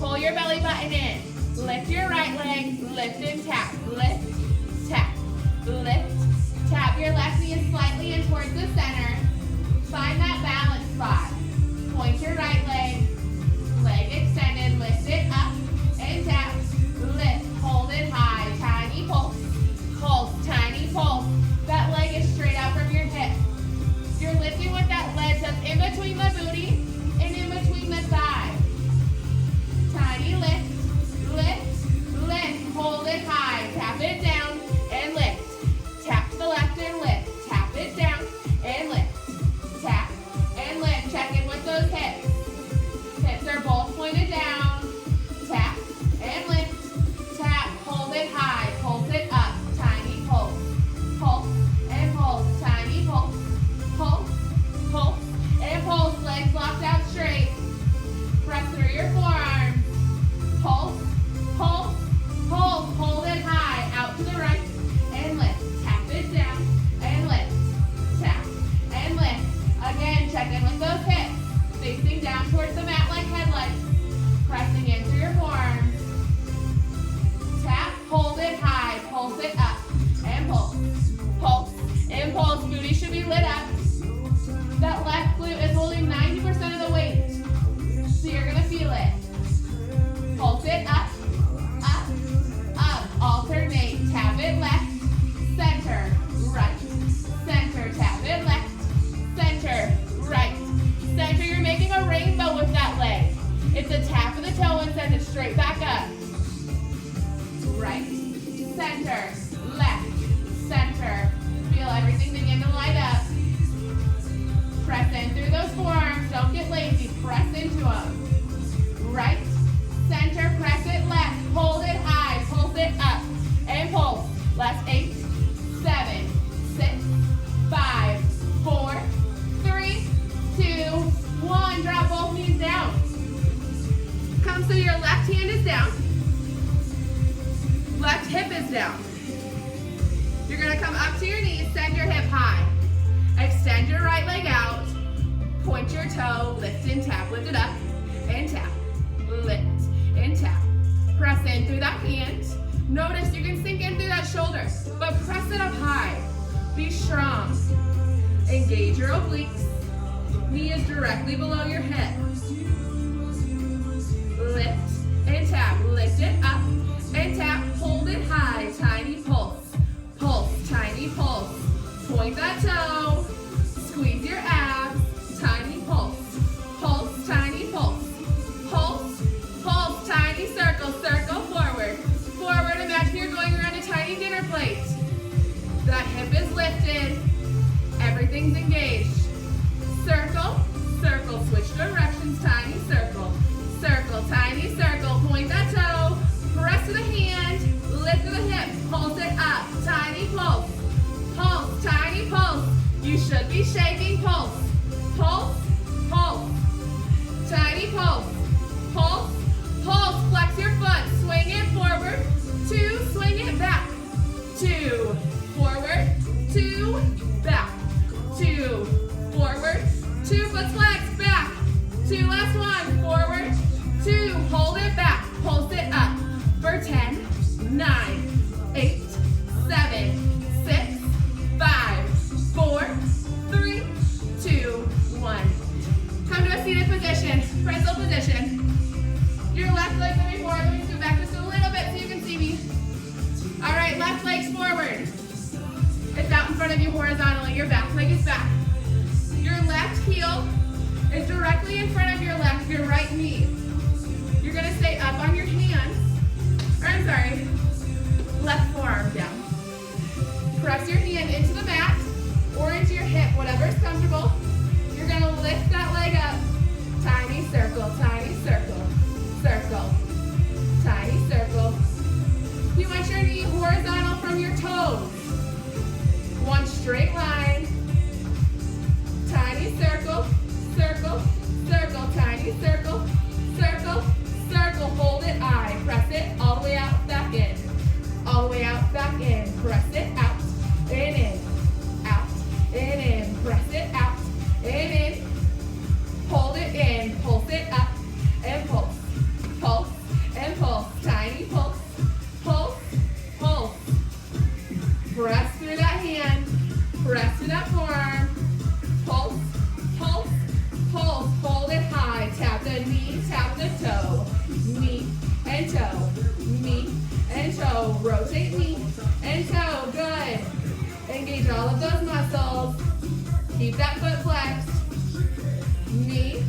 Pull your belly button in. Lift your right leg, lift and tap. Lift, tap, lift, tap. Your left knee is slightly in towards the center. Find that balance spot. Point your right leg, leg extended, lift it up and tap. Lift, hold it high, tiny pulse, pulse, tiny pulse. That leg is straight out from your hip. You're lifting with that ledge that's in between the booty and in between the thigh. Tiny lift, lift, lift, hold it high, tap it down and lift. Tap to the left and lift, tap it down and lift. Tap and lift, check in with those hips. Hips are both pointed down. Tap and lift, tap, hold it high, pulse it up, tiny pulse. Pulse and pulse, tiny pulse. Pulse, pulse, and pulse, legs locked out straight. Press through your forearms. Pulse, pulse, pulse, hold it high, out to the right, and lift. Tap it down, and lift. Tap, and lift. Again, check in with those hips. Facing down towards the mat like headlights. Pressing into your forearms. Tap, hold it high, pulse it up, and pulse. Pulse, and pulse. Booty should be lit up. That left glute is holding 90% of the weight. So you're gonna feel it. Pulse it up, up, up. Alternate. Tap it left, center, right, center. Tap it left, center, right, center. You're making a rainbow with that leg. It's a tap of the toe and send it straight back up. Right, center, left, center. Feel everything begin to light up. Press in through those forearms. Don't get lazy. Press into them. Right, center, press it left. Hold it high. Pulse it up. And pulse. Last 8, 7, 6, 5, 4, 3, 2, 1. Drop both knees down. Come so your left hand is down. Left hip is down. You're going to come up to your knees. Send your hip high. Extend your right leg out. Point your toe. Lift and tap. Lift it up and tap. Lift and tap. Press in through that hand. Notice you can sink in through that shoulder, but press it up high. Be strong. Engage your obliques. Knee is directly below your hip. Lift and tap. Lift it up and tap. Hold it high. Tiny pulse. Pulse. Tiny pulse. Point that toe. Squeeze your abs. Tiny pulse. Pulse. Tiny pulse. Pulse. Pulse. Tiny circle. Circle forward. Forward. Imagine you're going around a tiny dinner plate. That hip is lifted. Everything's engaged. Circle. Circle. Switch directions. Tiny circle. Circle. Tiny circle. Point that toe. Press to the hand. Lift to the hip. Pulse it up. Tiny pulse. Pulse. Tiny pulse. You should be shaking. Pulse. Pulse. Pulse. Tiny pulse. Pulse. Pulse. Flex your foot. Swing it forward. 2. Swing it back. 2. Forward. 2. Back. 2. Forward. 2. Foot flex. Back. 2. Last one. Forward. 2. Hold it back. Pulse it up. For 10, 9, 8, 7, 6, 5, 4, 3, 2, 1. Come to a seated position, pretzel position. Your left leg moving forward. Let me scoot back just a little bit so you can see me. All right, left leg's forward. It's out in front of you horizontally. Your back leg is back. Your left heel is directly in front of your right knee. You're gonna stay up on your hands. Left forearm down. Press your hand into the mat or into your hip, whatever is comfortable. You're gonna lift that leg up. Tiny circle, circle, tiny circle. You want your knee horizontal from your toes. One straight line. Tiny circle, circle, circle, tiny circle, muscles. Keep that foot flexed. Knee,